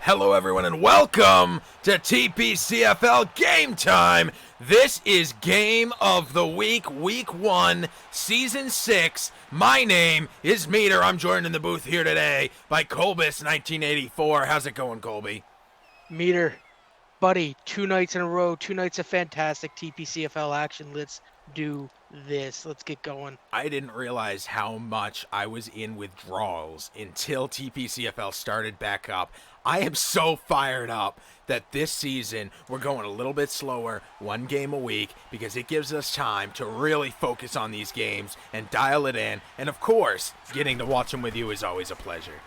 Hello, everyone, and welcome to TPCFL Game Time. This is Game of the Week, Week 1, Season 6. My name is Meter. I'm joined in the booth here today by Colbus1984. How's it going, Colby? Meter, buddy, 2 nights in a row, 2 nights of fantastic TPCFL action. Let's do this. Let's get going. I didn't realize how much I was in withdrawals until TPCFL started back up. I am so fired up that this season we're going a little bit slower, 1 game a week, because it gives us time to really focus on these games and dial it in. And of course, getting to watch them with you is always a pleasure.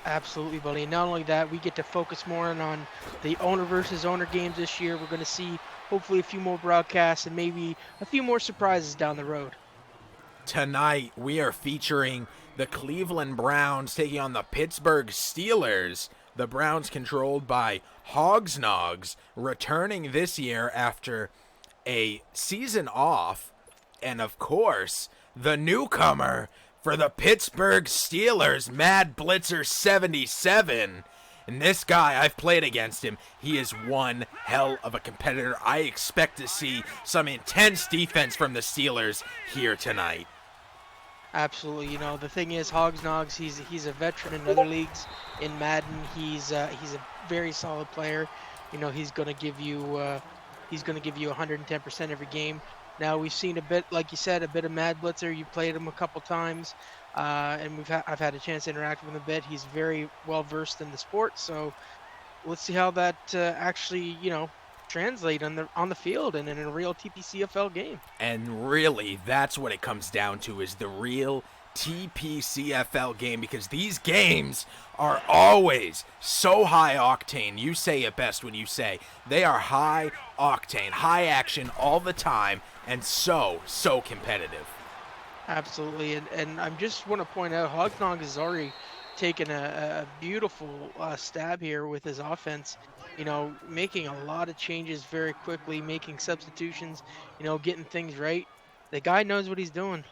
Absolutely, buddy. Not only that, we get to focus more on the owner versus owner games this year. We're going to see hopefully a few more broadcasts and maybe a few more surprises down the road. Tonight, we are featuring the Cleveland Browns taking on the Pittsburgh Steelers. The Browns, controlled by Hogs Nogs, returning this year after a season off. And of course, the newcomer for the Pittsburgh Steelers, Mad Blitzer 77. And this guy, I've played against him. He is one hell of a competitor. I expect to see some intense defense from the Steelers here tonight. Absolutely. You know, the thing is, Hogs Nogs, he's a veteran in other leagues. In Madden, he's a very solid player. You know, he's going to give you 110% every game. Now we've seen a bit, like you said, a bit of Mad Blitzer. You played him a couple times, and I've had a chance to interact with him a bit. He's very well versed in the sport, so let's see how that actually, translate on the field and in a real TPCFL game. And really, that's what it comes down to, is the real TPCFL game, because these games are always so high octane. You say it best when you say they are high octane, high action all the time, and so competitive. Absolutely, and I just want to point out, Hognog has already taken a beautiful stab here with his offense. You know, making a lot of changes very quickly, making substitutions, getting things right. The guy knows what he's doing.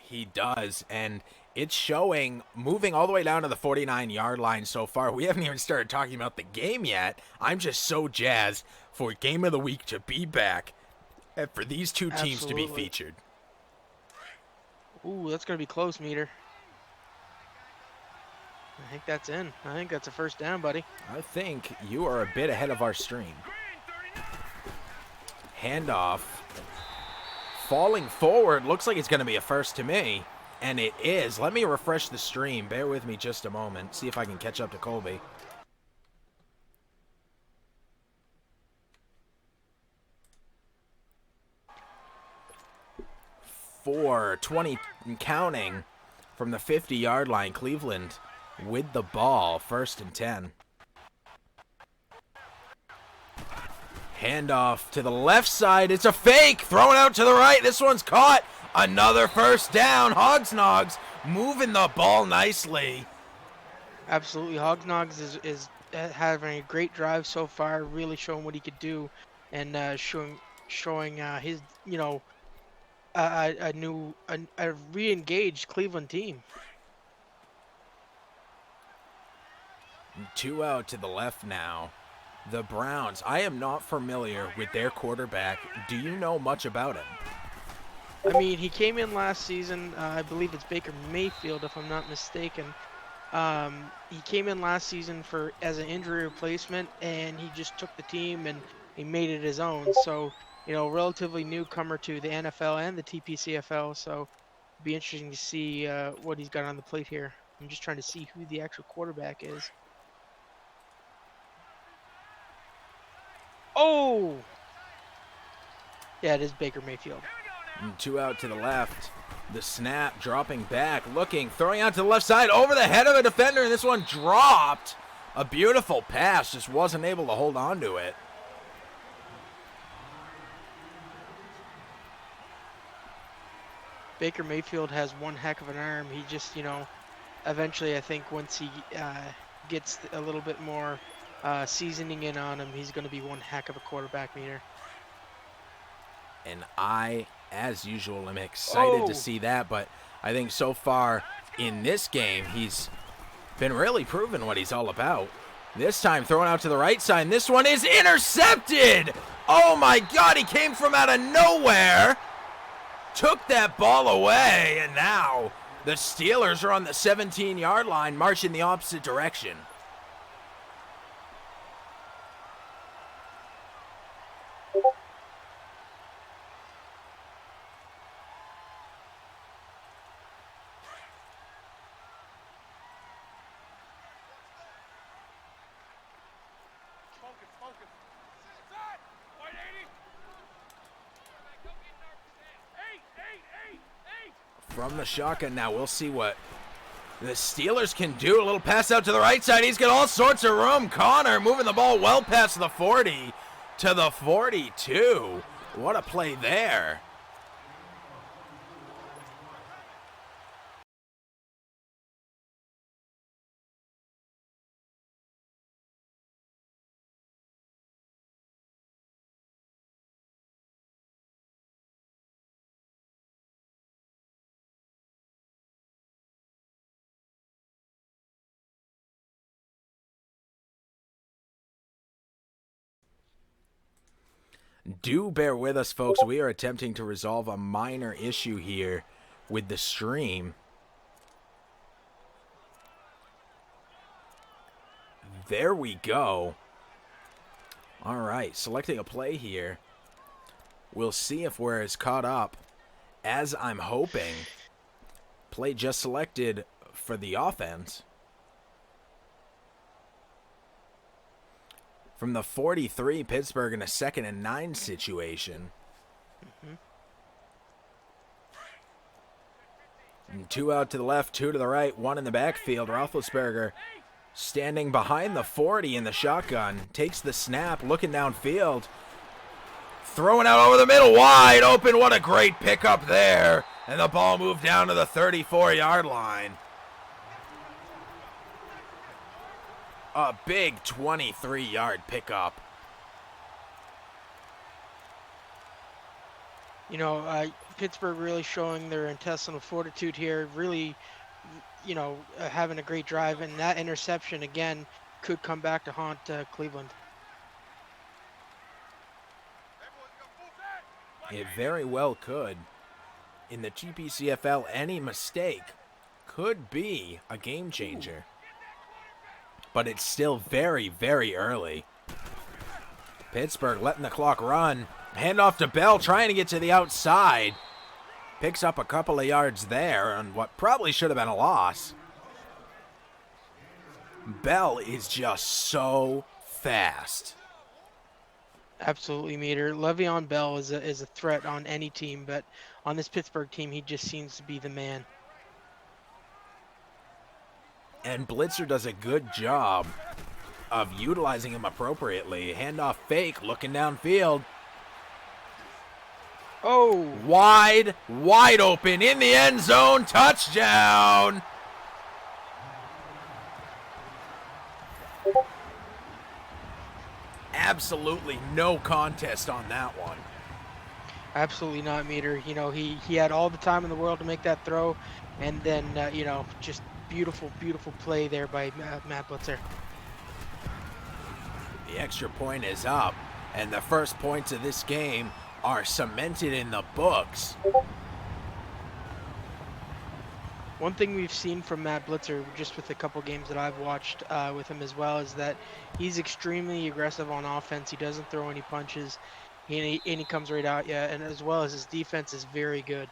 He does, and it's showing, moving all the way down to the 49-yard line so far. We haven't even started talking about the game yet. I'm just so jazzed for Game of the Week to be back and for these two teams to be featured. Ooh, that's going to be close, Meter. I think that's in. I think that's a first down, buddy. I think you are a bit ahead of our stream. Handoff. Falling forward. Looks like it's going to be a first to me. And it is. Let me refresh the stream. Bear with me just a moment. See if I can catch up to Colby. For 20 and counting from the 50-yard line. Cleveland with the ball, 1st and 10. Handoff to the left side. It's a fake. Thrown out to the right. This one's caught. Another first down. Hogs Nogs moving the ball nicely. Absolutely. Hogs Nogs is having a great drive so far, really showing what he could do, and showing his, a re-engaged Cleveland team. 2 out to the left now. The Browns. I am not familiar with their quarterback. Do you know much about him? I mean, he came in last season. I believe it's Baker Mayfield, if I'm not mistaken. He came in last season as an injury replacement, and he just took the team and he made it his own. So, relatively newcomer to the NFL and the TPCFL. So, it'll be interesting to see what he's got on the plate here. I'm just trying to see who the actual quarterback is. Oh! Yeah, it is Baker Mayfield. 2 out to the left. The snap, dropping back, looking, throwing out to the left side, over the head of a defender, and this one dropped. A beautiful pass, just wasn't able to hold on to it. Baker Mayfield has one heck of an arm. He just, eventually I think once he gets a little bit more seasoning in on him, he's going to be one heck of a quarterback, Meter. And I, as usual, am excited to see that, but I think so far in this game, he's been really proving what he's all about. This time thrown out to the right side. And this one is intercepted. Oh my God, he came from out of nowhere. Took that ball away, and now the Steelers are on the 17-yard line, marching the opposite direction. From the shotgun now, we'll see what the Steelers can do. A little pass out to the right side. He's got all sorts of room. Connor moving the ball well past the 40 to the 42. What a play there. Do bear with us, folks. We are attempting to resolve a minor issue here with the stream. There we go. All right, selecting a play here. We'll see if we're as caught up as I'm hoping. Play just selected for the offense. From the 43, Pittsburgh in a 2nd and 9 situation. And 2 out to the left, 2 to the right, 1 in the backfield. Roethlisberger standing behind the 40 in the shotgun. Takes the snap, looking downfield. Throwing out over the middle, wide open. What a great pickup there. And the ball moved down to the 34-yard line. A big 23-yard pickup. You know, Pittsburgh really showing their intestinal fortitude here, really, you know, having a great drive. And that interception, again, could come back to haunt Cleveland. It very well could. In the TPCFL, any mistake could be a game changer. But it's still very, very early. Pittsburgh letting the clock run. Handoff to Bell, trying to get to the outside. Picks up a couple of yards there on what probably should have been a loss. Bell is just so fast. Absolutely, Meter. Le'Veon Bell is a threat on any team, but on this Pittsburgh team, he just seems to be the man. And Blitzer does a good job of utilizing him appropriately. Handoff fake, looking downfield. Oh! Wide open in the end zone. Touchdown! Absolutely no contest on that one. Absolutely not, Meter. You know, he had all the time in the world to make that throw, and then, you know, just beautiful, beautiful play there by Matt Blitzer. The extra point is up, and the first points of this game are cemented in the books. One thing we've seen from Matt Blitzer, just with a couple games that I've watched with him as well, is that he's extremely aggressive on offense. He doesn't throw any punches, and he comes right at you, and as well as his defense is very good,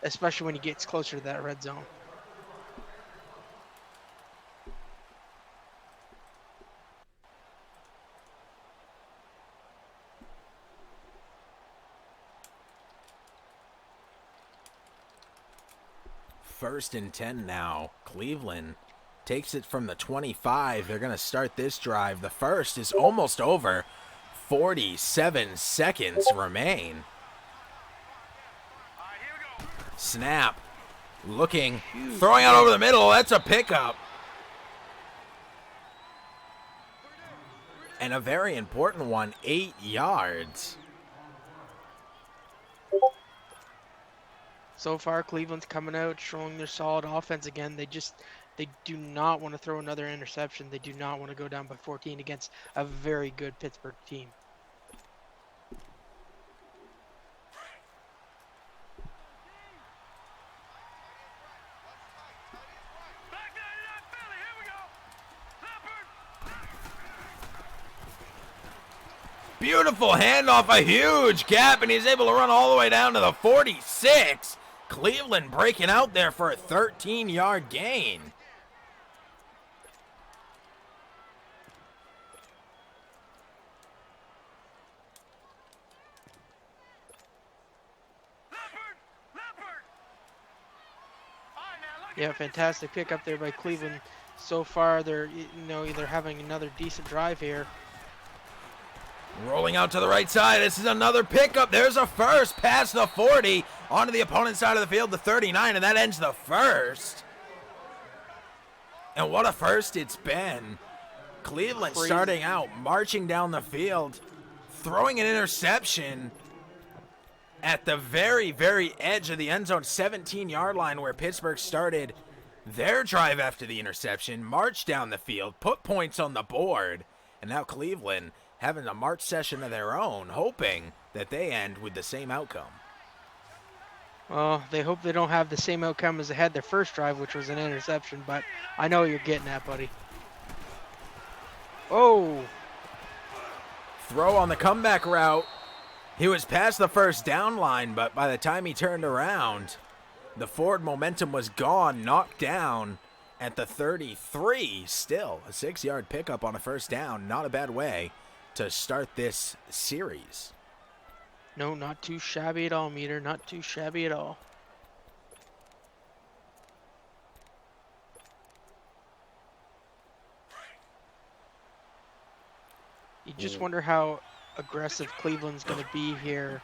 especially when he gets closer to that red zone. First and 10 now. Cleveland takes it from the 25. They're going to start this drive. The first is almost over. 47 seconds remain. Snap. Looking. Throwing out over the middle. That's a pickup. And a very important one. 8 yards. So far, Cleveland's coming out, showing their solid offense again. They just They do not want to throw another interception. They do not want to go down by 14 against a very good Pittsburgh team. Beautiful handoff, a huge gap, and he's able to run all the way down to the 46. Cleveland breaking out there for a 13-yard gain. Yeah, fantastic pick up there by Cleveland. So far, they're either having another decent drive here. Rolling out to the right side. This is another pickup. There's a first past the 40 onto the opponent's side of the field, the 39, and that ends the first. And what a first it's been. Cleveland starting out, marching down the field, throwing an interception at the very, very edge of the end zone, 17-yard line, where Pittsburgh started their drive after the interception, marched down the field, put points on the board, and now Cleveland having a March session of their own, hoping that they end with the same outcome. Well, they hope they don't have the same outcome as they had their first drive, which was an interception, but I know what you're getting at, buddy. Oh! Throw on the comeback route. He was past the first down line, but by the time he turned around, the forward momentum was gone, knocked down at the 33. Still, a 6-yard pickup on a first down. Not a bad way to start this series. No, not too shabby at all, Meter. Not too shabby at all. You just wonder how aggressive Cleveland's going to be here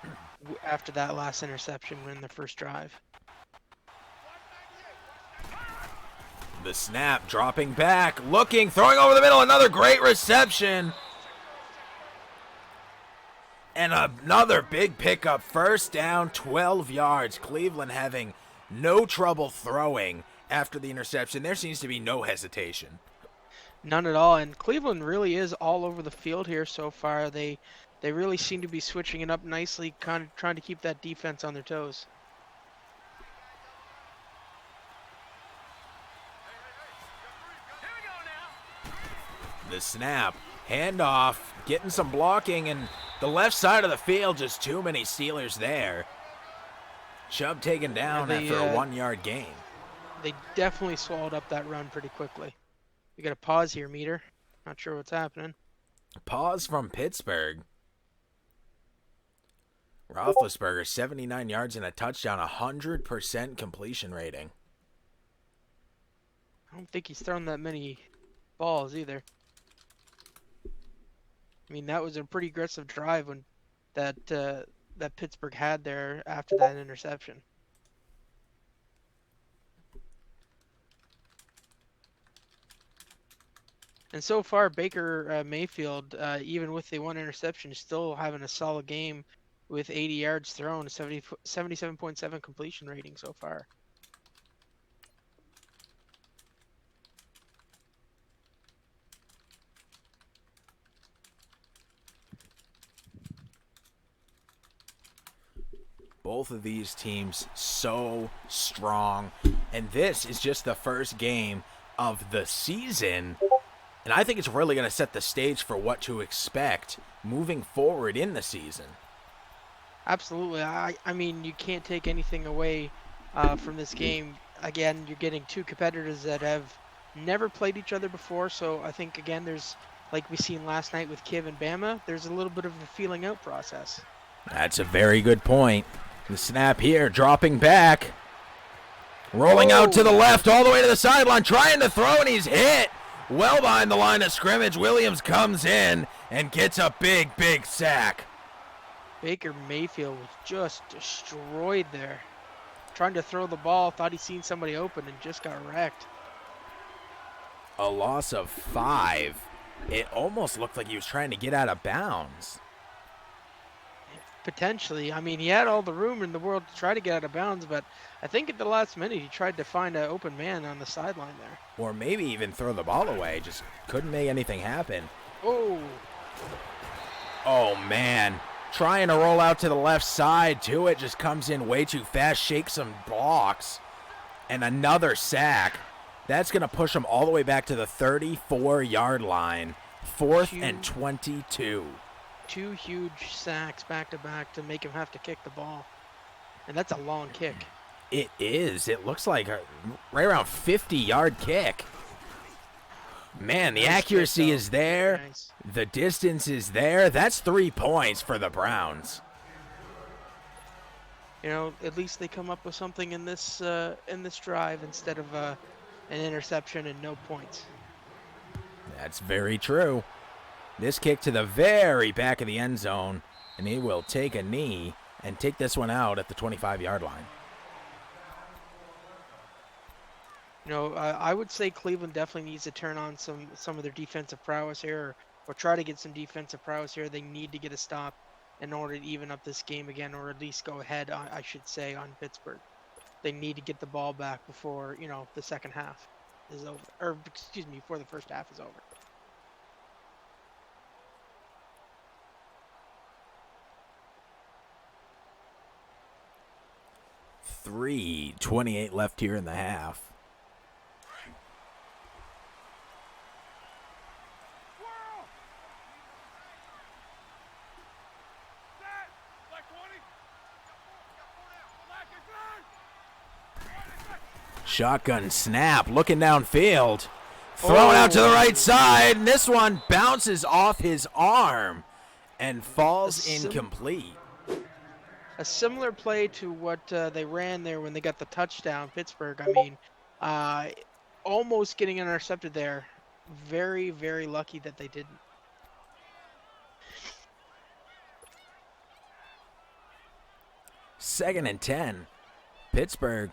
after that last interception in the first drive. The snap, dropping back, looking, throwing over the middle, another great reception. And another big pickup, first down, 12 yards. Cleveland having no trouble throwing after the interception. There seems to be no hesitation. None at all, and Cleveland really is all over the field here so far. They really seem to be switching it up nicely, kind of trying to keep that defense on their toes. The snap, handoff, getting some blocking, and the left side of the field, just too many Steelers there. Chubb taken down after a 1-yard gain. They definitely swallowed up that run pretty quickly. We got a pause here, Meter. Not sure what's happening. Pause from Pittsburgh. Roethlisberger, 79 yards and a touchdown, 100% completion rating. I don't think he's thrown that many balls either. I mean, that was a pretty aggressive drive when that Pittsburgh had there after that interception. And so far, Baker Mayfield, even with the one interception, is still having a solid game with 80 yards thrown, 77.7 completion rating so far. Both of these teams so strong. And this is just the first game of the season. And I think it's really going to set the stage for what to expect moving forward in the season. Absolutely. I mean, you can't take anything away from this game. Again, you're getting two competitors that have never played each other before. So I think, again, there's, like we seen last night with Kiv and Bama, there's a little bit of a feeling out process. That's a very good point. The snap here, dropping back. Rolling out to the left, all the way to the sideline, trying to throw, and he's hit. Well behind the line of scrimmage, Williams comes in and gets a big, big sack. Baker Mayfield was just destroyed there. Trying to throw the ball, thought he seen somebody open and just got wrecked. A loss of 5. It almost looked like he was trying to get out of bounds. Potentially. I mean, he had all the room in the world to try to get out of bounds, but I think at the last minute he tried to find an open man on the sideline there. Or maybe even throw the ball away. Just couldn't make anything happen. Oh. Oh, man. Trying to roll out to the left side. It just comes in way too fast. Shakes some blocks. And another sack. That's going to push him all the way back to the 34-yard line. 4th and 22. 2 huge sacks back-to-back to make him have to kick the ball. And that's a long kick. It is. It looks like a right around 50-yard kick. Man, the accuracy is there. Nice. The distance is there. That's 3 points for the Browns. You know, at least they come up with something in this drive instead of an interception and no points. That's very true. This kick to the very back of the end zone, and he will take a knee and take this one out at the 25-yard line. You know, I would say Cleveland definitely needs to turn on some of their defensive prowess here, or try to get some defensive prowess here. They need to get a stop in order to even up this game again, or at least go ahead, I should say, on Pittsburgh. They need to get the ball back before, you know, the second half is over, or excuse me, before the first half is over. 3:28 left here in the half. Shotgun snap, looking downfield. Throwing out to the right side, and this one bounces off his arm and falls incomplete. A similar play to what they ran there when they got the touchdown, Pittsburgh. I mean, almost getting intercepted there. Very, very lucky that they didn't. Second and 10. Pittsburgh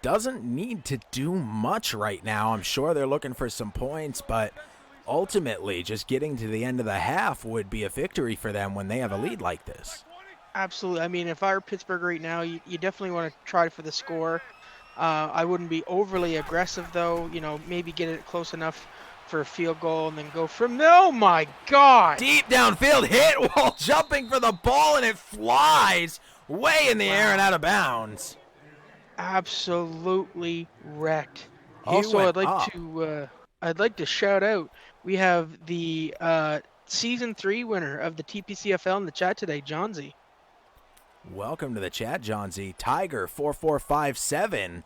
doesn't need to do much right now. I'm sure they're looking for some points, but ultimately just getting to the end of the half would be a victory for them when they have a lead like this. Absolutely. I mean, if I were Pittsburgh right now, you definitely want to try for the score. I wouldn't be overly aggressive, though. You know, maybe get it close enough for a field goal and then go from there. Oh, my God. Deep downfield hit while jumping for the ball, and it flies way in the air and out of bounds. Absolutely wrecked. Also, I'd like to shout out. We have the season 3 winner of the TPCFL in the chat today, John Z. Welcome to the chat, John Z. Tiger 4457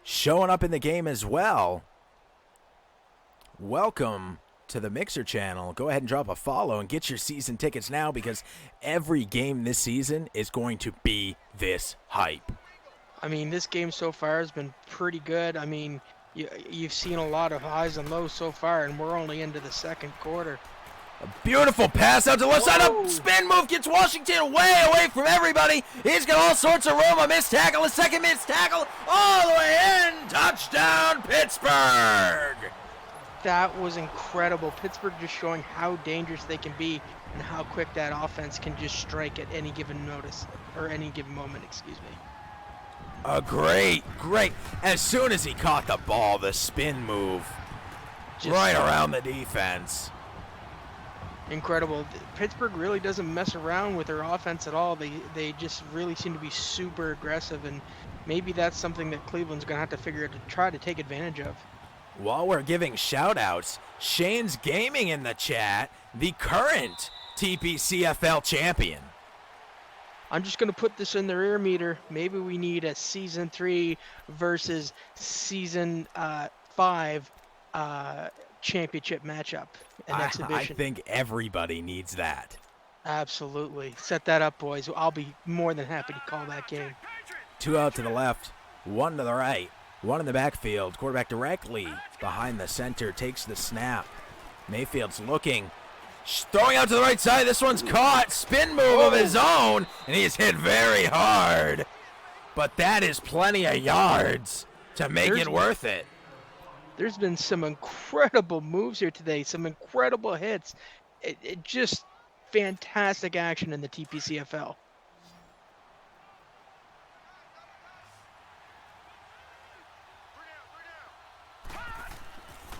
showing up in the game as well. Welcome to the Mixer channel. Go ahead and drop a follow and get your season tickets now, because every game this season is going to be this hype. I mean, this game so far has been pretty good. I mean, you've seen a lot of highs and lows so far, and we're only into the second quarter. A beautiful pass out to the left side. A spin move gets Washington way away from everybody. He's got all sorts of room. A missed tackle, a second missed tackle, all the way in. Touchdown, Pittsburgh. That was incredible. Pittsburgh just showing how dangerous they can be and how quick that offense can just strike at any given notice, or any given moment, excuse me. A great. As soon as he caught the ball, the spin move just right around the defense. Incredible. Pittsburgh really doesn't mess around with their offense at all. They just really seem to be super aggressive, and maybe that's something that Cleveland's going to have to figure out to try to take advantage of. While we're giving shout-outs, Shane's Gaming in the chat, the current TPCFL champion. I'm just going to put this in the rear meter. Maybe we need a Season 3 versus Season 5 championship matchup, an exhibition. I think everybody needs that. Absolutely. Set that up, boys. I'll be more than happy to call that game. 2 out to the left, 1 to the right, 1 in the backfield. Quarterback directly behind the center, takes the snap. Mayfield's looking. Throwing out to the right side. This one's caught. Spin move of his own, and he's hit very hard. But that is plenty of yards to make it worth it. There's been some incredible moves here today, some incredible hits. It just fantastic action in the TPCFL.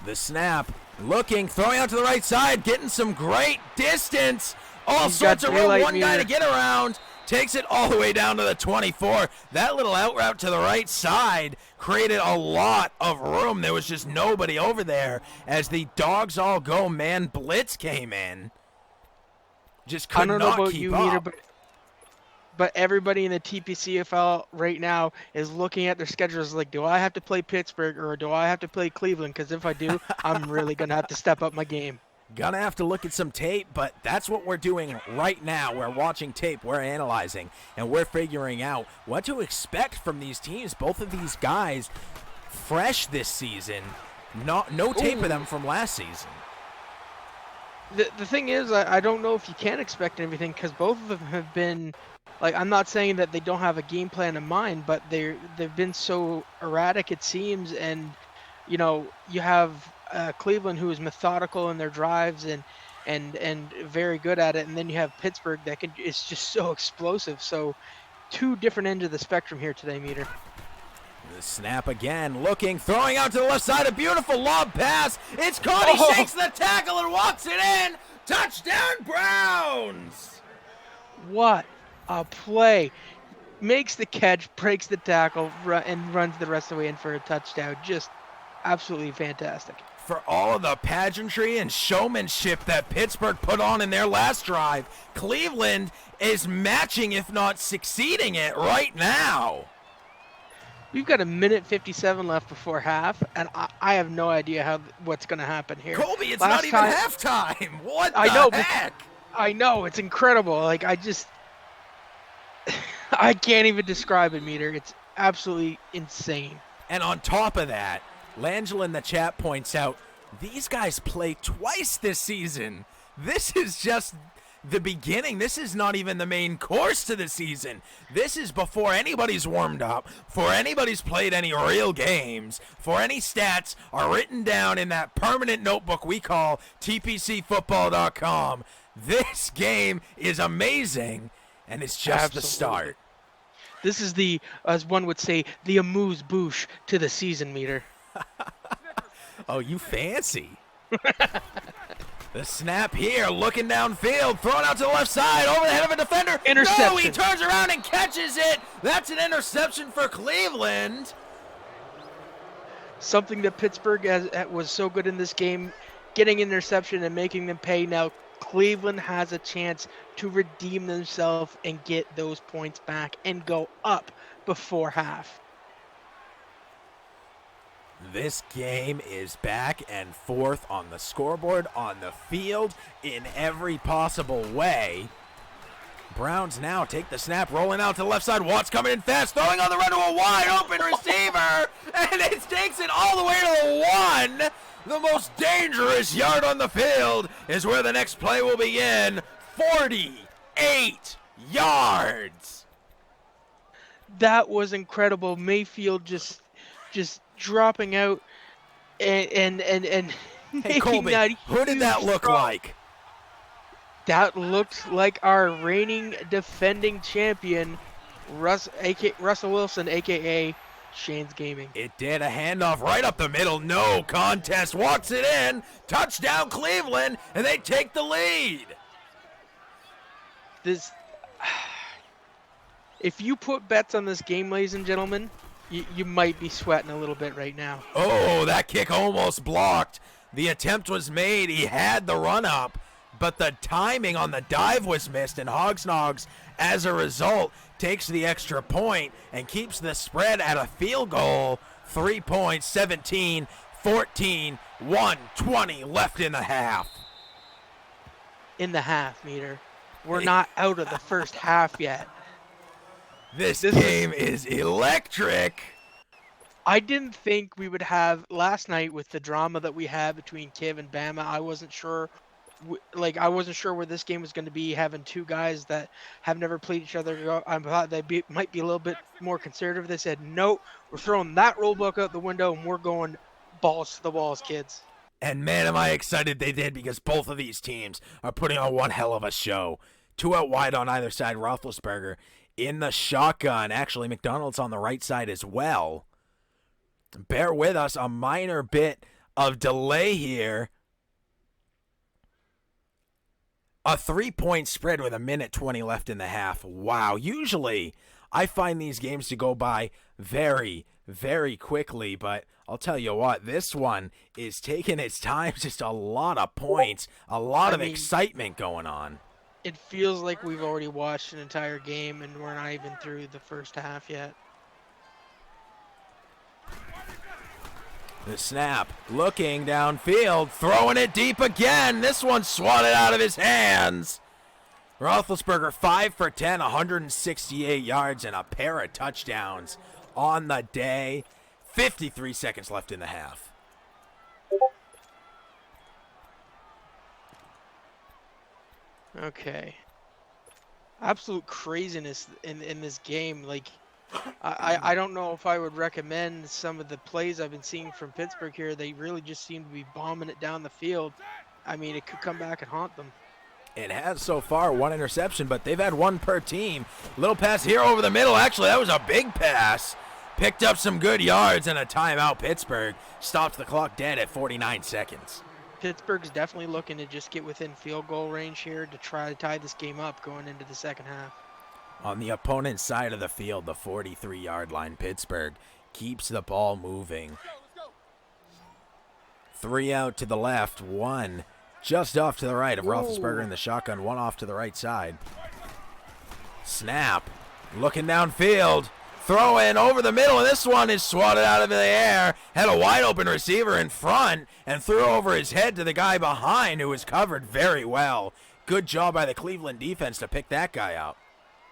The snap, looking, throwing out to the right side, getting some great distance. All He's got sorts of room, daylight one guy meter. to get around. Takes it all the way down to the 24. That little out route to the right side created a lot of room. There was just nobody over there as the dogs all go man blitz came in. Just I could don't know not about keep you, Meter, up. but everybody in the TPCFL right now is looking at their schedules like, do I have to play Pittsburgh or do I have to play Cleveland? Because if I do, I'm really going to have to step up my game. Gonna have to look at some tape, but that's what we're doing right now. We're watching tape, we're analyzing, and we're figuring out what to expect from these teams. Both of these guys fresh this season. No tape of them from last season. The thing is, I don't know if you can expect anything because both of them have been, like, I'm not saying that they don't have a game plan in mind, but they've been so erratic it seems, and you have Cleveland who is methodical in their drives and very good at it, and then you have Pittsburgh that is just so explosive. So two different ends of the spectrum here today, Meter. The snap again, looking, throwing out to the left side, a beautiful lob pass. It's caught, he shakes the tackle and walks it in. Touchdown, Browns! What a play. Makes the catch, breaks the tackle, and runs the rest of the way in for a touchdown. Just absolutely fantastic. For all of the pageantry and showmanship that Pittsburgh put on in their last drive, Cleveland is matching, if not succeeding it right now. We've got 1:57 left before half, and I have no idea what's going to happen here. Colby, it's not even halftime. What the heck? I know, it's incredible. Like, I can't even describe it, Meter. It's absolutely insane. And on top of that, Langela in the chat points out, these guys play twice this season. This is just the beginning. This is not even the main course to the season. This is before anybody's warmed up, before anybody's played any real games, before any stats are written down in that permanent notebook we call TPCFootball.com. This game is amazing, and it's just the start. This is the, as one would say, the amuse-bouche to the season, Meter. Oh, you fancy. The snap here, looking downfield, thrown out to the left side, over the head of a defender. Interception. No, he turns around and catches it. That's an interception for Cleveland. Something that Pittsburgh was so good in this game, getting interception and making them pay. Now Cleveland has a chance to redeem themselves and get those points back and go up before half. This game is back and forth on the scoreboard, on the field, in every possible way. Browns now take the snap, rolling out to the left side. Watts coming in fast, throwing on the run to a wide open receiver, and it takes it all the way to the one. The most dangerous yard on the field is where the next play will begin. 48 yards. That was incredible. Mayfield just dropping out and Hey, Colby, who did that look like? That looked like our reigning defending champion, Russell Wilson, a.k.a. Shane's Gaming. It did, a handoff right up the middle. No contest. Walks it in. Touchdown, Cleveland, and they take the lead. If you put bets on this game, ladies and gentlemen, you might be sweating a little bit right now. Oh, that kick almost blocked. The attempt was made. He had the run up, but the timing on the dive was missed, and Hogsnogs, as a result, takes the extra point and keeps the spread at a field goal. 3 points, 17, 14, 1:20 left in the half. In the half, Meter. We're not out of the first half yet. This game is electric. I didn't think we would have last night with the drama that we had between Kiv and Bama. I wasn't sure, where this game was going to be. Having two guys that have never played each other, I thought they might be a little bit more conservative. They said, "No, we're throwing that rule book out the window and we're going balls to the walls, kids." And man, am I excited they did, because both of these teams are putting on one hell of a show. 2 out wide on either side. Roethlisberger in the shotgun. Actually, McDonald's on the right side as well. Bear with us, a minor bit of delay here. A 3-point spread with 1:20 left in the half. Wow. Usually, I find these games to go by very, very quickly, but I'll tell you what, this one is taking its time. Just a lot of points, a lot of excitement going on. It feels like we've already watched an entire game and we're not even through the first half yet. The snap, looking downfield, throwing it deep again. This one swatted out of his hands. Roethlisberger 5 for 10, 168 yards and a pair of touchdowns on the day. 53 seconds left in the half. Okay. Absolute craziness in this game. Like, I don't know if I would recommend some of the plays I've been seeing from Pittsburgh here. They really just seem to be bombing it down the field. I mean, it could come back and haunt them. It has so far, 1 interception, but they've had 1 per team. Little pass here over the middle. Actually, that was a big pass. Picked up some good yards and a timeout. Pittsburgh stops the clock dead at 49 seconds. Pittsburgh's definitely looking to just get within field goal range here to try to tie this game up going into the second half. On the opponent's side of the field, the 43-yard line, Pittsburgh keeps the ball moving. 3 out to the left, 1 just off to the right of Roethlisberger in the shotgun, 1 off to the right side. Snap, looking downfield, throwing over the middle, and this one is swatted out of the air. Had a wide open receiver in front and threw over his head to the guy behind, who was covered very well. Good job by the Cleveland defense to pick that guy out.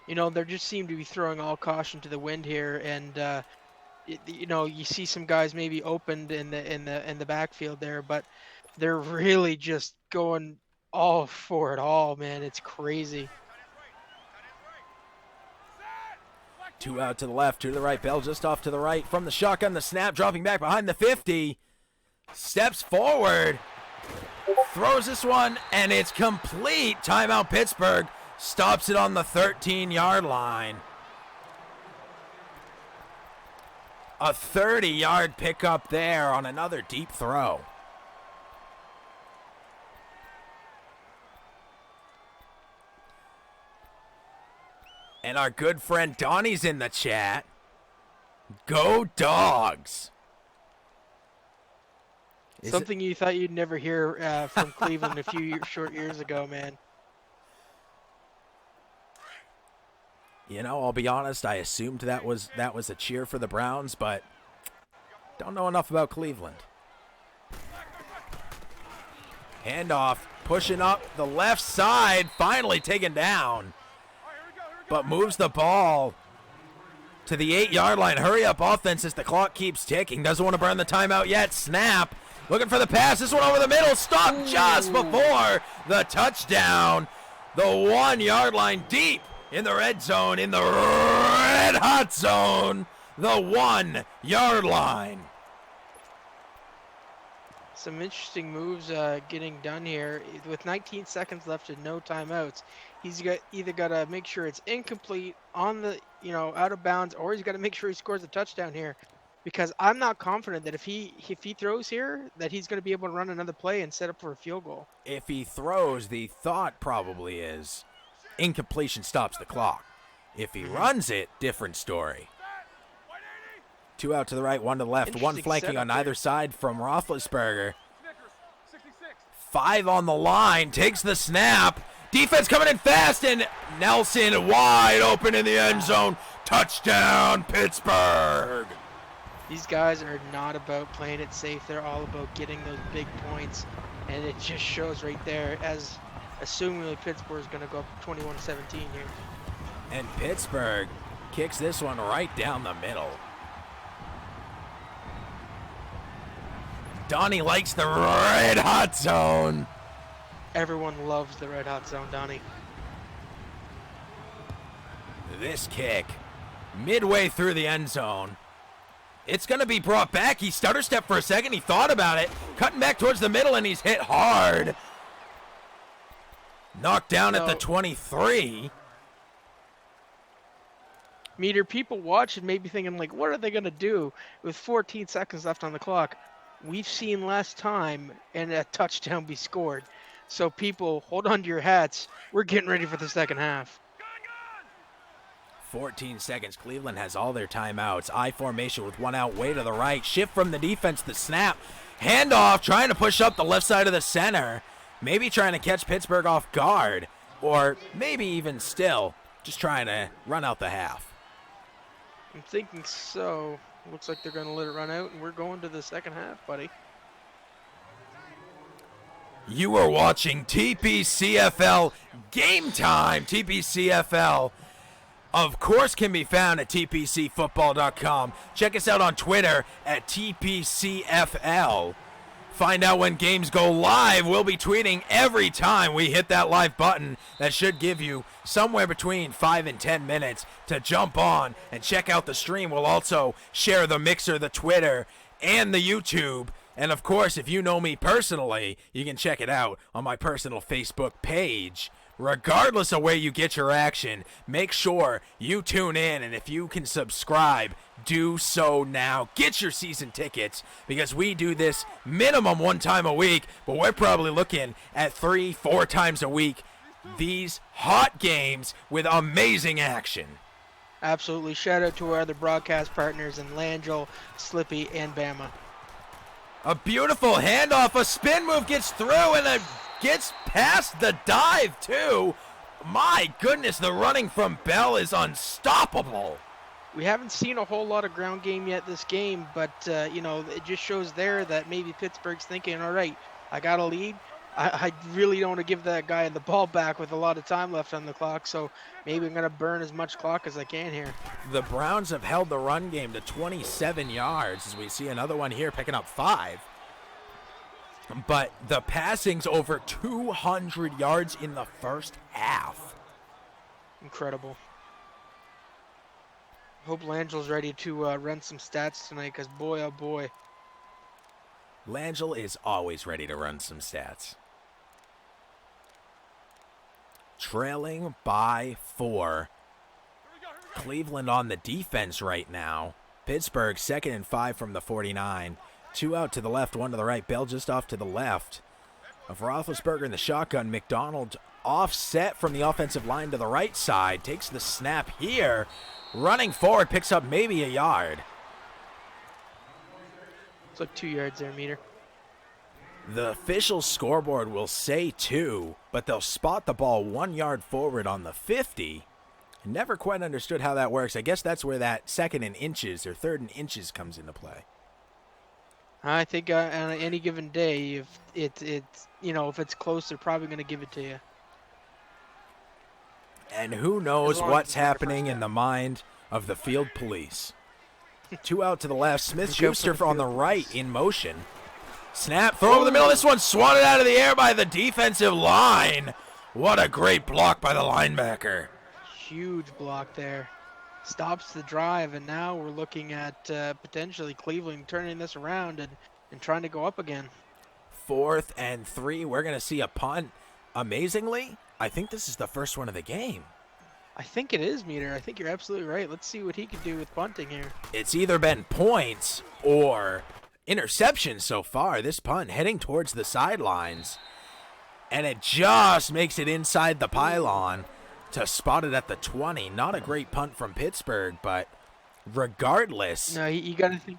You know, they just seem to be throwing all caution to the wind here, and you know, you see some guys maybe opened in the backfield there, but they're really just going all for it all, man. It's crazy. 2 out to the left, 2 to the right. Bell just off to the right from the shotgun. The snap, dropping back behind the 50. Steps forward, throws this one, and it's complete. Timeout, Pittsburgh. Stops it on the 13-yard line. A 30-yard pickup there on another deep throw. And our good friend Donnie's in the chat. Go Dogs. Something you thought you'd never hear from Cleveland a few short years ago, man. You know, I'll be honest, I assumed that was a cheer for the Browns, but don't know enough about Cleveland. Handoff, pushing up the left side, finally taken down. But moves the ball to the 8-yard line. Hurry up offense as the clock keeps ticking. Doesn't want to burn the timeout yet. Snap. Looking for the pass. This one over the middle. Stopped just before the touchdown. The 1-yard line deep in the red zone, in the red hot zone. The 1-yard line. Some interesting moves getting done here. With 19 seconds left and no timeouts, he's either got to make sure it's incomplete on the, out of bounds, or he's got to make sure he scores a touchdown here. Because I'm not confident that if he throws here, that he's going to be able to run another play and set up for a field goal. If he throws, the thought probably is incompletion stops the clock. If he runs it, different story. 2 out to the right, 1 to the left, 1 flanking on either side from Roethlisberger. 5 on the line, takes the snap. Defense coming in fast, and Nelson wide open in the end zone. Touchdown, Pittsburgh. These guys are not about playing it safe. They're all about getting those big points, and it just shows right there, as assumingly Pittsburgh is going to go up 21-17 here. And Pittsburgh kicks this one right down the middle. Donnie likes the red hot zone. Everyone loves the red hot zone, Donnie. This kick, midway through the end zone, It's going to be brought back. He stutter stepped for a second. He thought about it. Cutting back towards the middle, and he's hit hard. Knocked down at the 23. Meter, people watching may be thinking, like, what are they going to do with 14 seconds left on the clock? We've seen less time and a touchdown be scored. So people, hold on to your hats. We're getting ready for the second half. 14 seconds. Cleveland has all their timeouts. I formation with one out, way to the right. Shift from the defense, the snap. Handoff, trying to push up the left side of the center. Maybe trying to catch Pittsburgh off guard. Or maybe even still, just trying to run out the half. I'm thinking so. Looks like they're going to let it run out, and we're going to the second half, buddy. You are watching TPCFL Game Time. TPCFL, of course, can be found at tpcfootball.com. Check us out on Twitter at TPCFL. Find out when games go live. We'll be tweeting every time we hit that live button. That should give you somewhere between 5 and 10 minutes to jump on and check out the stream. We'll also share the Mixer, the Twitter, and the YouTube. And, of course, if you know me personally, you can check it out on my personal Facebook page. Regardless of where you get your action, make sure you tune in, and if you can subscribe, do so now. Get your season tickets, because we do this minimum one time a week, but we're probably looking at 3-4 times a week. These hot games with amazing action. Absolutely. Shout out to our other broadcast partners in Langell, Slippy, and Bama. A beautiful handoff, a spin move gets through, and gets past the dive, too. My goodness, the running from Bell is unstoppable. We haven't seen a whole lot of ground game yet this game, but, it just shows there that maybe Pittsburgh's thinking, all right, I got a lead. I really don't want to give that guy the ball back with a lot of time left on the clock, so maybe I'm going to burn as much clock as I can here. The Browns have held the run game to 27 yards, as we see another one here picking up 5. But the passing's over 200 yards in the first half. Incredible. Hope Langell's ready to run some stats tonight, because boy, oh boy. Langell is always ready to run some stats. Trailing by 4. Cleveland on the defense right now. Pittsburgh 2nd and 5 from the 49. 2 out to the left, 1 to the right. Bell just off to the left of Roethlisberger in the shotgun. McDonald offset from the offensive line to the right side. Takes the snap here. Running forward, picks up maybe a yard. It's like 2 yards there, Meter. The official scoreboard will say 2, but they'll spot the ball 1 yard forward on the 50. Never quite understood how that works. I guess that's where that 2nd and inches or 3rd and inches comes into play. I think on any given day, if it's close, they're probably going to give it to you. And who knows what's happening in the mind of the field police. 2 out to the left. Smith-Schuster on the right in motion. Snap, throw over the middle. This one swatted out of the air by the defensive line. What a great block by the linebacker. Huge block there. Stops the drive, and now we're looking at potentially Cleveland turning this around and trying to go up again. 4th and 3. We're going to see a punt. Amazingly, I think this is the first one of the game. I think it is, Meter. I think you're absolutely right. Let's see what he can do with punting here. It's either been points or interception so far. This punt heading towards the sidelines, and it just makes it inside the pylon to spot it at the 20. Not a great punt from Pittsburgh, but regardless. No, you got to think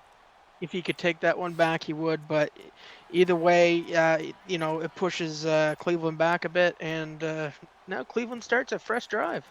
if he could take that one back, he would. But either way, it pushes Cleveland back a bit, and now Cleveland starts a fresh drive.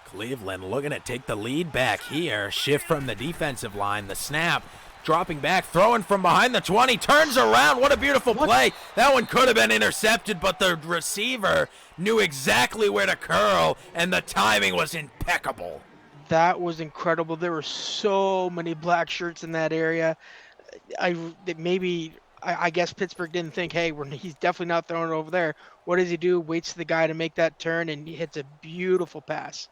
Cleveland looking to take the lead back here. Shift from the defensive line. The snap. Dropping back, throwing from behind the 20, turns around. What a beautiful play. That one could have been intercepted, but the receiver knew exactly where to curl, and the timing was impeccable. That was incredible. There were so many black shirts in that area. I guess Pittsburgh didn't think, hey, he's definitely not throwing it over there. What does he do? Waits for the guy to make that turn, and he hits a beautiful pass.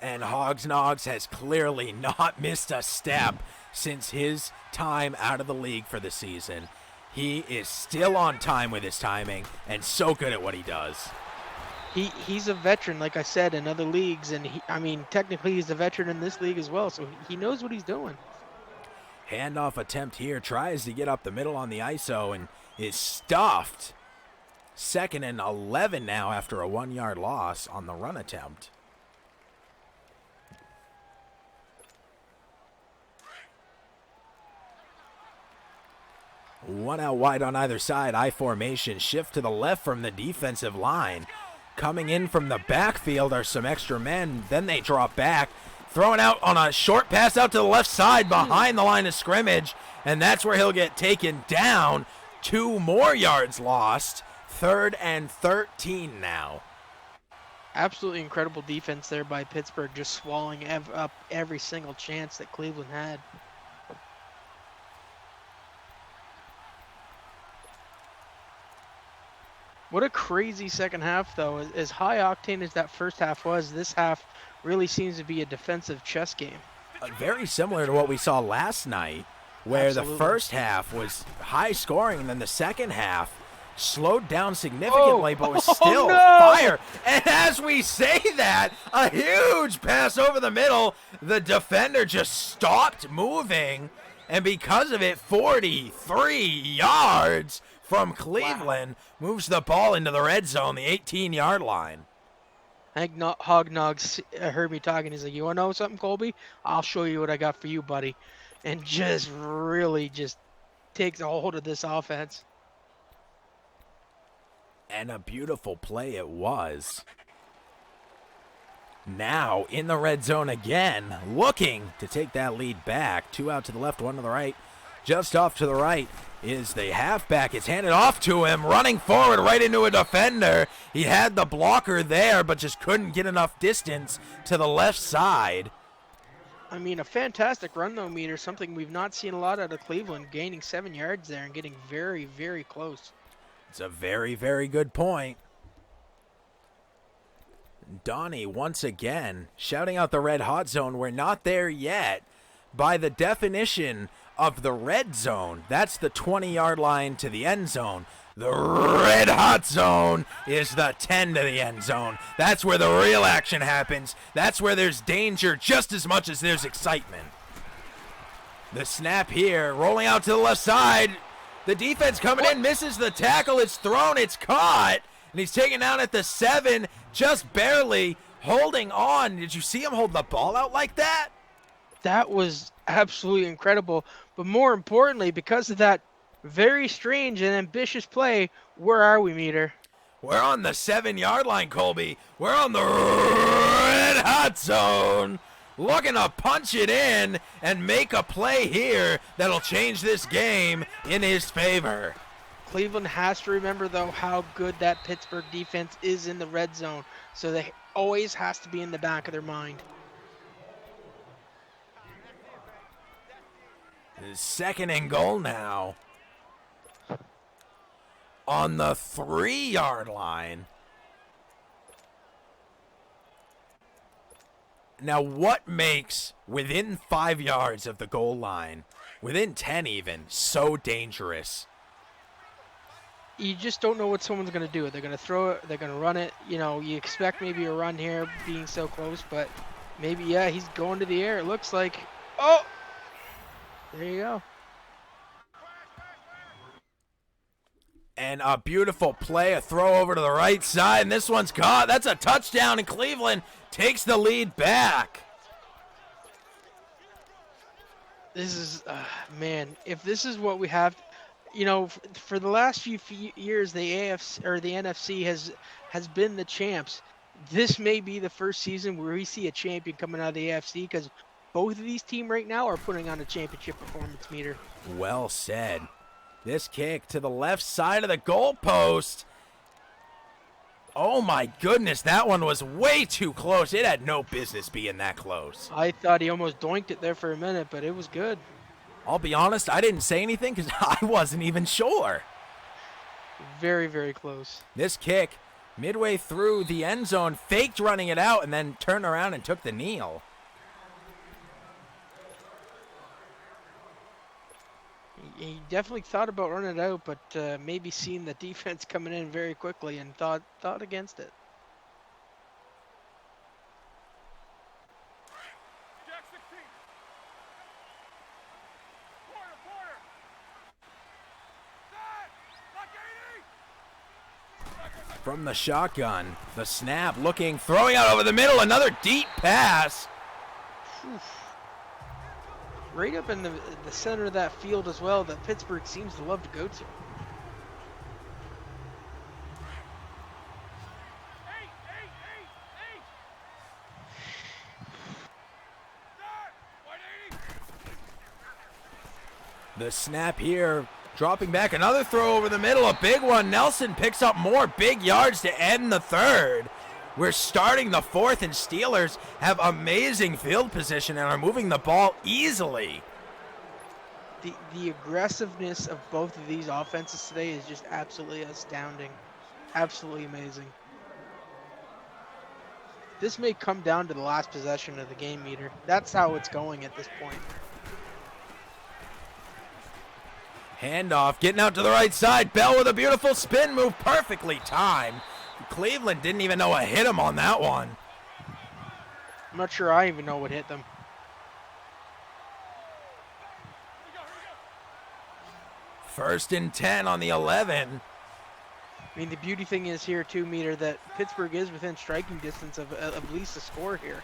And Hogsnogs has clearly not missed a step since his time out of the league for the season. He is still on time with his timing and so good at what he does. He's a veteran, like I said, in other leagues, and technically he's a veteran in this league as well, so he knows what he's doing. Handoff attempt here, tries to get up the middle on the ISO and is stuffed. 2nd and 11 now after a 1-yard loss on the run attempt. One out wide on either side, I formation, shift to the left from the defensive line. Coming in from the backfield are some extra men, then they drop back. Throwing out on a short pass out to the left side behind the line of scrimmage, and that's where he'll get taken down. 2 more yards lost. 3rd and 13 now. Absolutely incredible defense there by Pittsburgh, just swallowing up every single chance that Cleveland had. What a crazy second half, though. As high octane as that first half was, this half really seems to be a defensive chess game. Very similar to what we saw last night, where Absolutely. the first half was high scoring, and then the second half slowed down significantly, but was still fire. And as we say that, a huge pass over the middle. The defender just stopped moving, and because of it, 43 yards from Cleveland moves the ball into the red zone, the 18-yard line. I think Hognogs heard me talking. He's like, you want to know something, Colby? I'll show you what I got for you, buddy. And just really just takes a hold of this offense. And a beautiful play it was. Now in the red zone again, looking to take that lead back. 2 out to the left, 1 to the right. Just off to the right is the halfback. It's handed off to him, running forward right into a defender. He had the blocker there, but just couldn't get enough distance to the left side. I mean, a fantastic run, though, Meter. Something we've not seen a lot out of Cleveland, gaining 7 yards there and getting very, very close. It's a very, very good point. Donnie once again shouting out the red hot zone. We're not there yet. By the definition of the red zone, that's the 20-yard line to the end zone. The red hot zone is the 10 to the end zone. That's where the real action happens. That's where there's danger just as much as there's excitement. The snap here, rolling out to the left side. The defense coming in, misses the tackle. It's thrown, it's caught. And he's taken down at the 7, just barely holding on. Did you see him hold the ball out like that? That was absolutely incredible. But more importantly, because of that very strange and ambitious play, where are we, Meter? We're on the 7-yard line, Colby. We're on the red hot zone. Looking to punch it in and make a play here that'll change this game in his favor. Cleveland has to remember, though, how good that Pittsburgh defense is in the red zone. So that always has to be in the back of their mind. 2nd and goal now. On the 3-yard line. Now, what makes within 5 yards of the goal line, within 10 even, so dangerous? You just don't know what someone's going to do. They're going to throw it. They're going to run it. You know, you expect maybe a run here being so close, but maybe, yeah, he's going to the air. It looks like, oh, there you go. And a beautiful play, a throw over to the right side, and this one's caught. That's a touchdown, and Cleveland takes the lead back. This is, man, if this is what we have, you know, for the last few years, the AFC or the NFC has been the champs. This may be the first season where we see a champion coming out of the AFC, because both of these teams right now are putting on a championship performance, Meter. Well said. This kick to the left side of the goalpost. Oh my goodness, that one was way too close. It had no business being that close. I thought he almost doinked it there for a minute, but it was good. I'll be honest, I didn't say anything because I wasn't even sure. Very, very close. This kick, midway through the end zone, faked running it out and then turned around and took the kneel. He definitely thought about running it out, but maybe seeing the defense coming in very quickly and thought against it. From the shotgun, the snap, looking, throwing out over the middle, another deep pass. Right up in the center of that field as well that Pittsburgh seems to love to go to. The snap here, dropping back, another throw over the middle, a big one. Nelson picks up more big yards to end the third. We're starting the fourth, and Steelers have amazing field position and are moving the ball easily. The aggressiveness of both of these offenses today is just absolutely astounding. Absolutely amazing. This may come down to the last possession of the game meter. That's how it's going at this point. Handoff, getting out to the right side. Bell with a beautiful spin move, perfectly timed. Cleveland didn't even know what hit him on that one. I'm not sure I even know what hit them. First and 10 on the 11. I mean, the beauty thing is here too, Meter, that Pittsburgh is within striking distance of at least a score here.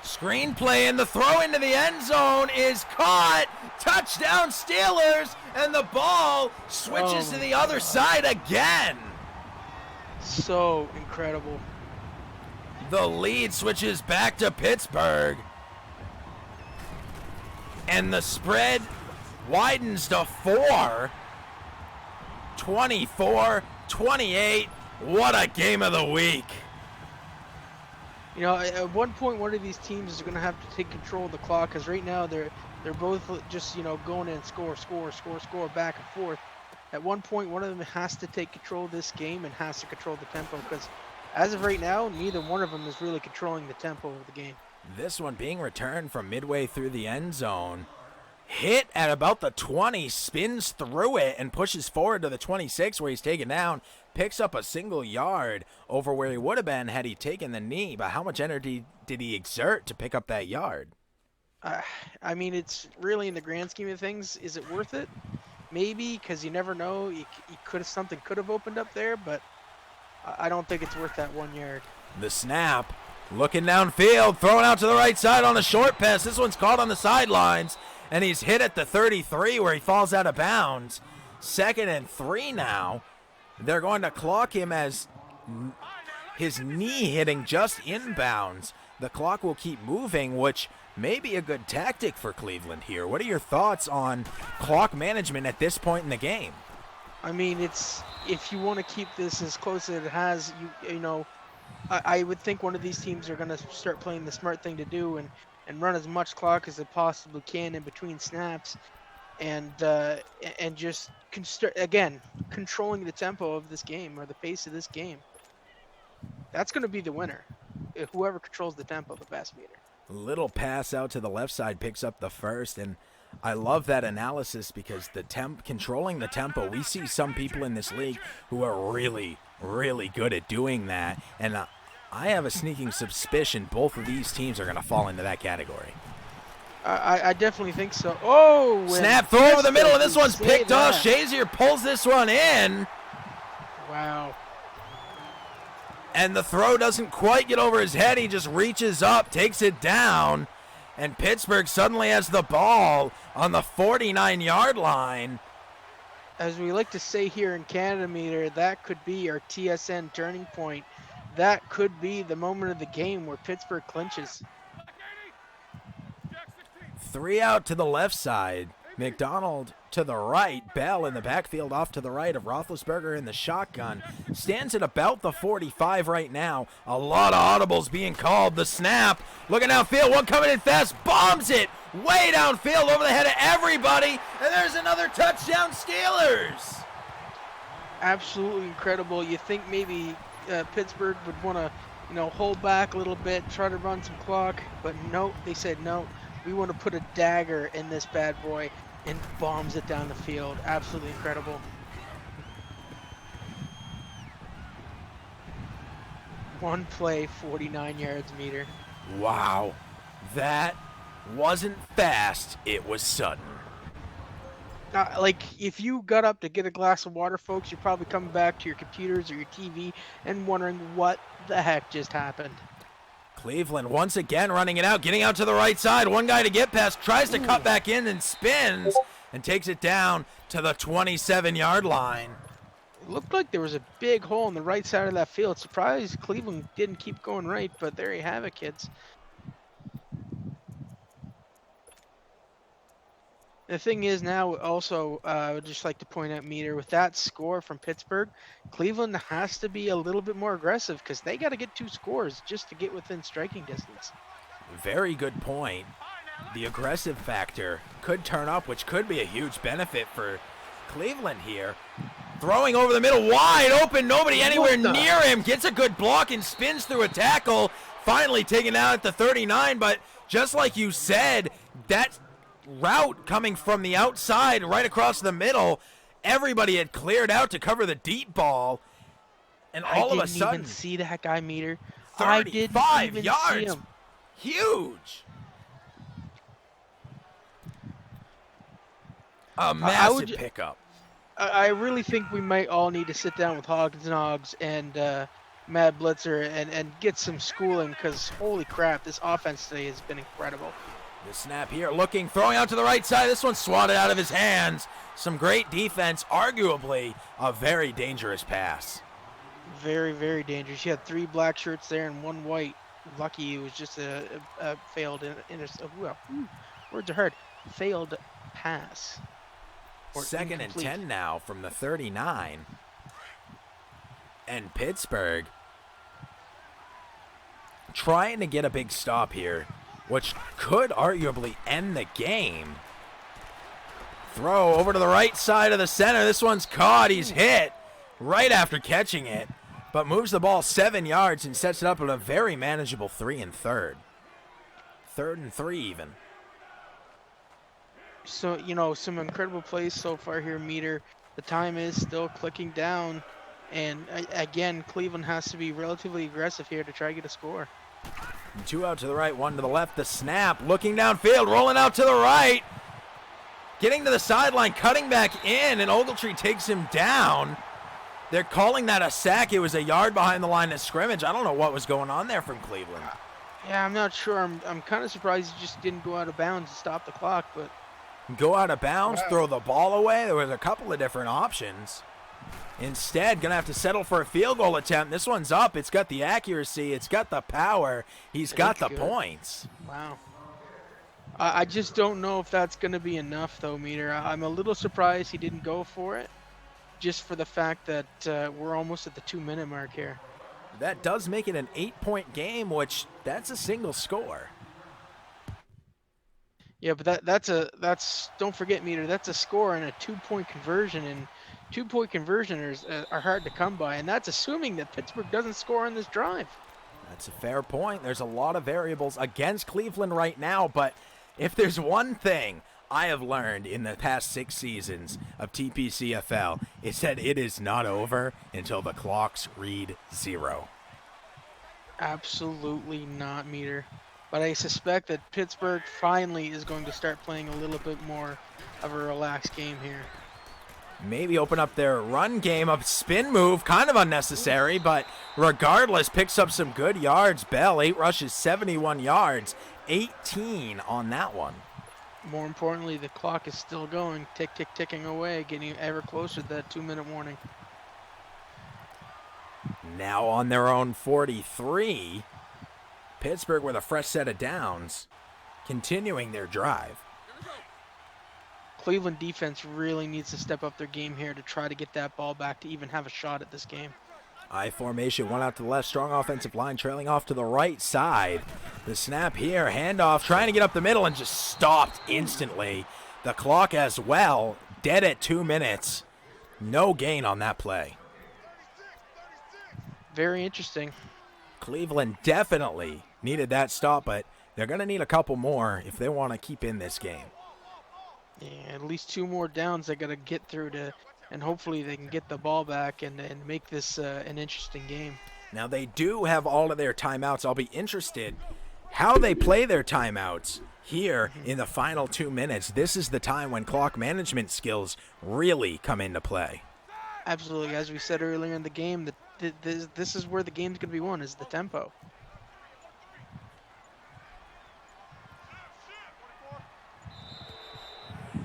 Screenplay, and the throw into the end zone is caught. Touchdown Steelers, and the ball switches to the other side again. So incredible. The lead switches back to Pittsburgh. And the spread widens to 4. 24-28. What a game of the week. You know, at one point, one of these teams is going to have to take control of the clock, because right now they're both just, you know, going in score, back and forth. At one point, one of them has to take control of this game and has to control the tempo, because as of right now, neither one of them is really controlling the tempo of the game. This one being returned from midway through the end zone. Hit at about the 20, spins through it and pushes forward to the 26 where he's taken down. Picks up a single yard over where he would have been had he taken the knee. But how much energy did he exert to pick up that yard? I mean, it's really, in the grand scheme of things, is it worth it? Maybe, because you never know. Something could have opened up there, but I don't think it's worth that 1 yard. The snap, looking downfield, throwing out to the right side on a short pass. This one's caught on the sidelines, and he's hit at the 33 where he falls out of bounds. 2nd and 3 now. They're going to clock him as his knee hitting just inbounds. The clock will keep moving, which may be a good tactic for Cleveland here. What are your thoughts on clock management at this point in the game? I mean, if you want to keep this as close as it has, you know, I would think one of these teams are going to start playing the smart thing to do and run as much clock as they possibly can in between snaps, and just controlling the tempo of this game, or the pace of this game. That's going to be the winner. Whoever controls the tempo the best, Meter. Little pass out to the left side picks up the first, and I love that analysis because controlling the tempo, we see some people in this league who are really, really good at doing that, and I have a sneaking suspicion both of these teams are going to fall into that category. I definitely think so. Oh! Snap, throw over the middle, and this one's picked off. Shazier pulls this one in. Wow. And the throw doesn't quite get over his head. He just reaches up, takes it down, and Pittsburgh suddenly has the ball on the 49-yard line. As we like to say here in Canada, Meter, that could be our TSN turning point. That could be the moment of the game where Pittsburgh clinches. 3 out to the left side. McDonald to the right. Bell in the backfield off to the right of Roethlisberger in the shotgun. Stands at about the 45 right now. A lot of audibles being called. The snap. Looking downfield. One coming in fast. Bombs it way downfield over the head of everybody, and there's another touchdown, Steelers. Absolutely incredible. You think maybe Pittsburgh would want to, hold back a little bit, try to run some clock, but no, they said no. We want to put a dagger in this bad boy, and bombs it down the field. Absolutely incredible. One play, 49 yards, Meter. Wow, that wasn't fast, it was sudden. Like, if you got up to get a glass of water, folks, you're probably coming back to your computers or your TV and wondering what the heck just happened. Cleveland once again running it out, getting out to the right side. One guy to get past, tries to cut back in and spins and takes it down to the 27-yard line. It looked like there was a big hole in the right side of that field. Surprised Cleveland didn't keep going right, but there you have it, kids. The thing is now also, I would just like to point out, Meter, with that score from Pittsburgh, Cleveland has to be a little bit more aggressive because they got to get 2 scores just to get within striking distance. Very good point. The aggressive factor could turn up, which could be a huge benefit for Cleveland here. Throwing over the middle, wide open, nobody anywhere near him. Gets a good block and spins through a tackle. Finally taken out at the 39, but just like you said, that route coming from the outside right across the middle, everybody had cleared out to cover the deep ball, and all of a sudden, I didn't even see that guy, Meter. 35 yards, see him. Huge, a massive pickup. I really think we might all need to sit down with Hogs Nogs and Mad Blitzer and get some schooling, because holy crap, this offense today has been incredible. The snap here, looking, throwing out to the right side. This one's swatted out of his hands. Some great defense, arguably a very dangerous pass. Very, very dangerous. You had 3 black shirts there and 1 white. Lucky it was just a failed, words are hard, failed pass. Second and 10 now from the 39. And Pittsburgh trying to get a big stop here, which could arguably end the game. Throw over to the right side of the center. This one's caught. He's hit right after catching it, but moves the ball 7 yards and sets it up at a very manageable 3 and 3rd. 3rd and 3 even. So, some incredible plays so far here, Meter. The time is still clicking down. And, again, Cleveland has to be relatively aggressive here to try to get a score. 2 out to the right, 1 to the left. The snap, looking downfield, rolling out to the right. Getting to the sideline, cutting back in, and Ogletree takes him down. They're calling that a sack. It was a yard behind the line of scrimmage. I don't know what was going on there from Cleveland. Yeah, I'm not sure. I'm kind of surprised he just didn't go out of bounds to stop the clock, but... Go out of bounds, throw the ball away. There was a couple of different options. Instead, going to have to settle for a field goal attempt. This one's up. It's got the accuracy. It's got the power. He's got the points. Wow. I just don't know if that's going to be enough, though, Meter. I'm a little surprised he didn't go for it, just for the fact that we're almost at the 2-minute mark here. That does make it an 8-point game, which that's a single score. Yeah, but that's don't forget, Meter, that's a score and a 2-point conversion, and 2-point conversions are hard to come by, and that's assuming that Pittsburgh doesn't score on this drive. That's a fair point. There's a lot of variables against Cleveland right now, but if there's one thing I have learned in the past 6 seasons of TPCFL, it's that it is not over until the clocks read 0. Absolutely not, Meter. But I suspect that Pittsburgh finally is going to start playing a little bit more of a relaxed game here. Maybe open up their run game, a spin move, kind of unnecessary, but regardless, picks up some good yards. Bell, 8 rushes, 71 yards, 18 on that one. More importantly, the clock is still going, ticking away, getting ever closer to that 2-minute warning. Now on their own 43. Pittsburgh with a fresh set of downs, continuing their drive. Cleveland defense really needs to step up their game here to try to get that ball back to even have a shot at this game. I formation, one out to the left, strong offensive line, trailing off to the right side. The snap here, handoff, trying to get up the middle and just stopped instantly. The clock as well, dead at 2 minutes. No gain on that play. Very interesting. Cleveland definitely needed that stop, but they're going to need a couple more if they want to keep in this game. Yeah, at least 2 more downs they got to get through to, and hopefully they can get the ball back and make this an interesting game. Now they do have all of their timeouts. I'll be interested how they play their timeouts here in the final 2 minutes. This is the time when clock management skills really come into play. Absolutely. As we said earlier in the game, this is where the game's going to be won, is the tempo.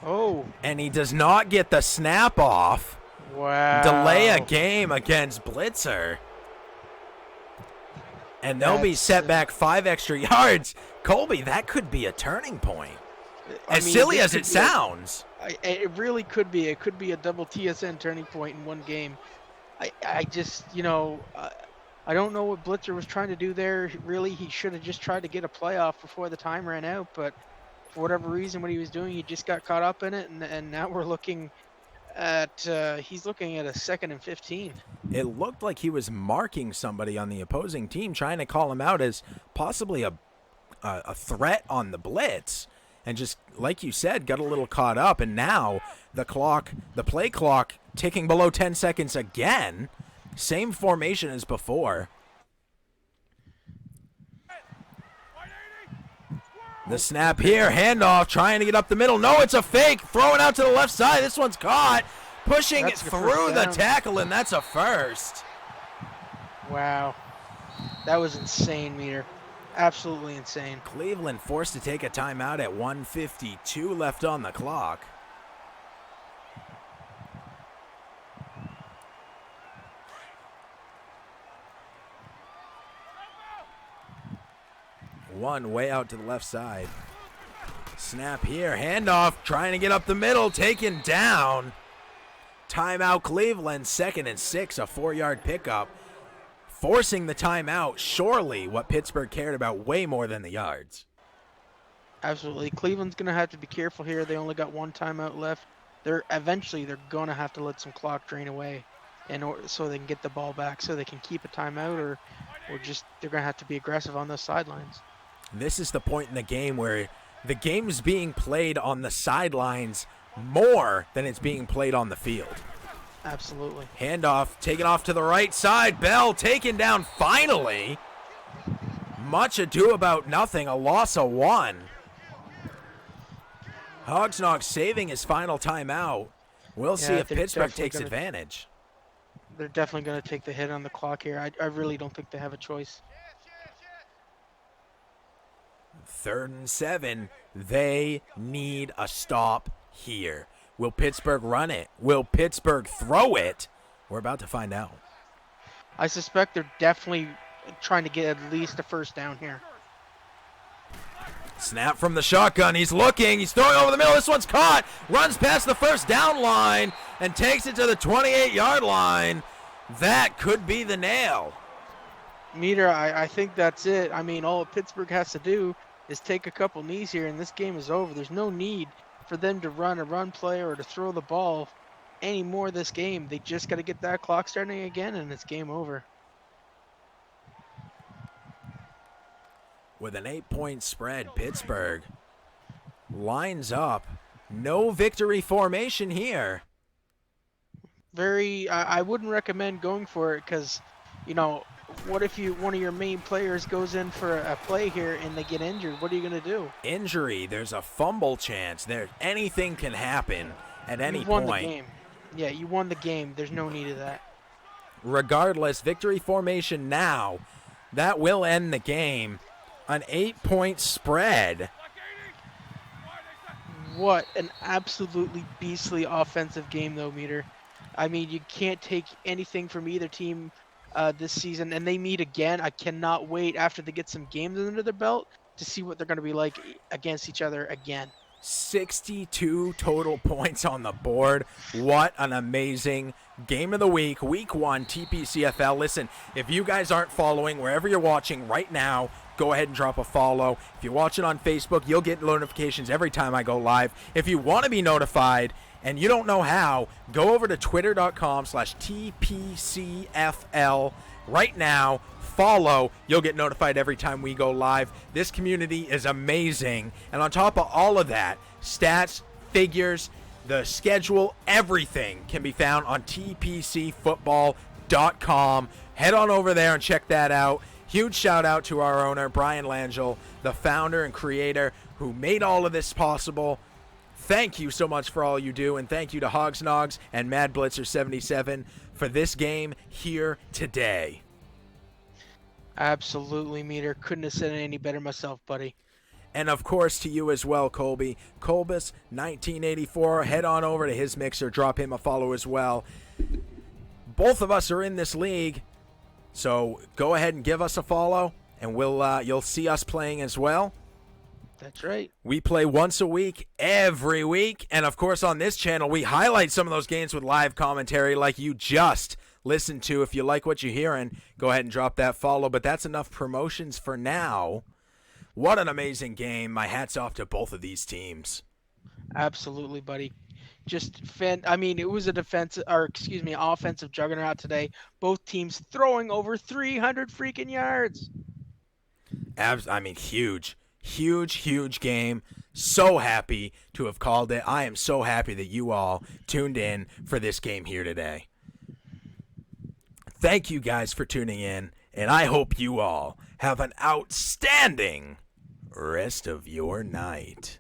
Oh. And he does not get the snap off. Wow. Delay a game against Blitzer. And they'll be set back 5 extra yards. Colby, that could be a turning point. As silly as it sounds. It really could be. It could be a double TSN turning point in one game. I just, I don't know what Blitzer was trying to do there. Really, he should have just tried to get a playoff before the time ran out. But for whatever reason, what he was doing, he just got caught up in it. And now we're looking at, he's looking at a 2nd and 15. It looked like he was marking somebody on the opposing team, trying to call him out as possibly a threat on the blitz. And just, like you said, got a little caught up. And now the play clock ticking below 10 seconds again. Same formation as before. The snap here, handoff, trying to get up the middle. No, it's a fake. Throwing out to the left side. This one's caught. Pushing it through the tackle, and that's a first. Wow. That was insane, Meter. Absolutely insane. Cleveland forced to take a timeout at 1:52 left on the clock. One way out to the left side. Snap here, handoff, trying to get up the middle, taken down. Timeout Cleveland, 2nd and 6, a 4-yard pickup. Forcing the timeout, surely what Pittsburgh cared about way more than the yards. Absolutely. Cleveland's going to have to be careful here. They only got 1 timeout left. Eventually they're going to have to let some clock drain away so they can get the ball back, so they can keep a timeout, or just they're going to have to be aggressive on those sidelines. This is the point in the game where the game's being played on the sidelines more than it's being played on the field. Absolutely. Handoff, taken off to the right side. Bell taken down finally. Much ado about nothing, a loss of 1. Hogsnog saving his final timeout. We'll see if Pittsburgh takes advantage. They're definitely going to take the hit on the clock here. I really don't think they have a choice. 3rd and 7. They need a stop here. Will Pittsburgh run it? Will Pittsburgh throw it? We're about to find out. I suspect they're definitely trying to get at least a first down here. Snap from the shotgun. He's looking. He's throwing over the middle. This one's caught. Runs past the first down line and takes it to the 28-yard line. That could be the nail. Meter, I think that's it. I mean, all Pittsburgh has to do is take a couple knees here, and this game is over. There's no need for them to run a run play or to throw the ball anymore this game. They just got to get that clock starting again, and it's game over. With an 8-point spread, Pittsburgh lines up. No victory formation here. I wouldn't recommend going for it because, what if one of your main players goes in for a play here and they get injured? What are you going to do? Injury. There's a fumble chance. Anything can happen at any point. You won the game. Yeah, you won the game. There's no need of that. Regardless, victory formation now. That will end the game. An 8-point spread. What an absolutely beastly offensive game, though, Meter. I mean, you can't take anything from either team this season, and they meet again. I cannot wait after they get some games under their belt to see what they're going to be like against each other again. 62 total points on the board. What an amazing game of the week. Week 1, TPCFL. Listen, if you guys aren't following wherever you're watching right now, go ahead and drop a follow. If you watch it on Facebook, you'll get notifications every time I go live. If you want to be notified and you don't know how, go over to twitter.com/TPCFL right now. Follow, you'll get notified every time we go live. This community is amazing. And on top of all of that, stats, figures, the schedule, everything can be found on tpcfootball.com. Head on over there and check that out. Huge shout out to our owner, Brian Langell, the founder and creator who made all of this possible. Thank you so much for all you do, and thank you to Hogs Nogs and Mad Blitzer 77 for this game here today. Absolutely, Meter. Couldn't have said it any better myself, buddy. And of course to you as well, Colby. Colbus 1984. Head on over to his mixer. Drop him a follow as well. Both of us are in this league, so go ahead and give us a follow, and you'll see us playing as well. That's right. We play once a week, every week, and of course on this channel we highlight some of those games with live commentary like you just listened to. If you like what you're hearing, go ahead and drop that follow, but that's enough promotions for now. What an amazing game. My hat's off to both of these teams. Absolutely, buddy. It was offensive juggernaut today. Both teams throwing over 300 freaking yards. Huge game. So happy to have called it. I am so happy that you all tuned in for this game here today. Thank you guys for tuning in, and I hope you all have an outstanding rest of your night.